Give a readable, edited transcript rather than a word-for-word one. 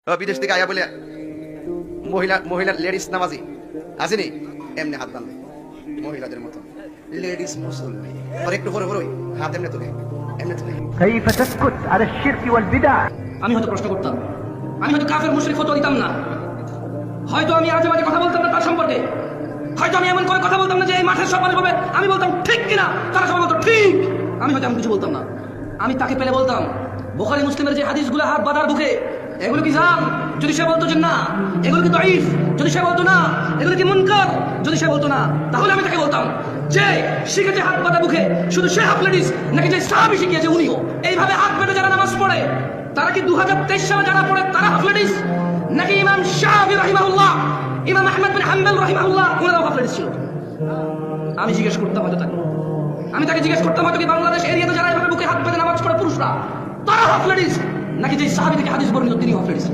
বিদেশ থেকে আয়া বলে মহিলা মহিলা লেডিস নামাজি আসেনি, এমনি হাত বাঁধবে মহিলাদের মতো লেডিস মুসল্লি, আর একটু পরে পরে হাত এমনি তুলে এমনি তুলে। كيف تسكت على الشرك والبدع؟ আমি হয়তো প্রশ্ন করতাম, আমি হয়তো কাফের মুশরিক ফতোয়া দিতাম না, হয়তো আমি আজে বাজে কথা বলতাম না তার সম্পর্কে, হয়তো আমি এমন করে কথা বলতাম না যে এই মাঠের সব মানুষ হবে আমি বলতাম ঠিক কিনা, তারা সবাই বলতো ঠিক, আমি হয়তো এমন কিছু বলতাম না। আমি তাকে পেলে বলতাম বুখারী মুসলিমের যে হাদিসগুলো হাত বাঁধার বুকে, এগুলো কি জাল? যদি সে বলতো যে না এগুলো কি দাঈফ, যদি সে বলতো না এগুলো কি মুনকার, যদি সে বলতো না, তাহলে আমি তাকে বলতাম যে শিখেছে হাত বাঁধা বুকে শুধু সে হাফলেডিস নাকি যে সাহাবী শিখিয়েছে উনিও। এইভাবে হাত বেঁধে যারা নামাজ পড়ে তারা কি 2023 সালে যারা পড়ে তারা হাফলেডিস, নাকি ইমাম শাফিঈ রাহিমাহুল্লাহ, ইমাম আহমদ বিন হাম্বল রাহিমাহুল্লাহ ওনারাও হাফলেডিস ছিল? আমি জিজ্ঞেস করতাম হয়তো তাকে, আমি তাকে জিজ্ঞেস করতাম হয়তো কি বাংলাদেশ এরিয়াতে যারা এভাবে বুকে হাত বেঁধে নামাজ পড়ে পুরুষরা তারা হাফলেডিস, নাকি যে সাহাবী থেকে হাদিস বর্ণিত তিনি হাফলেডিস?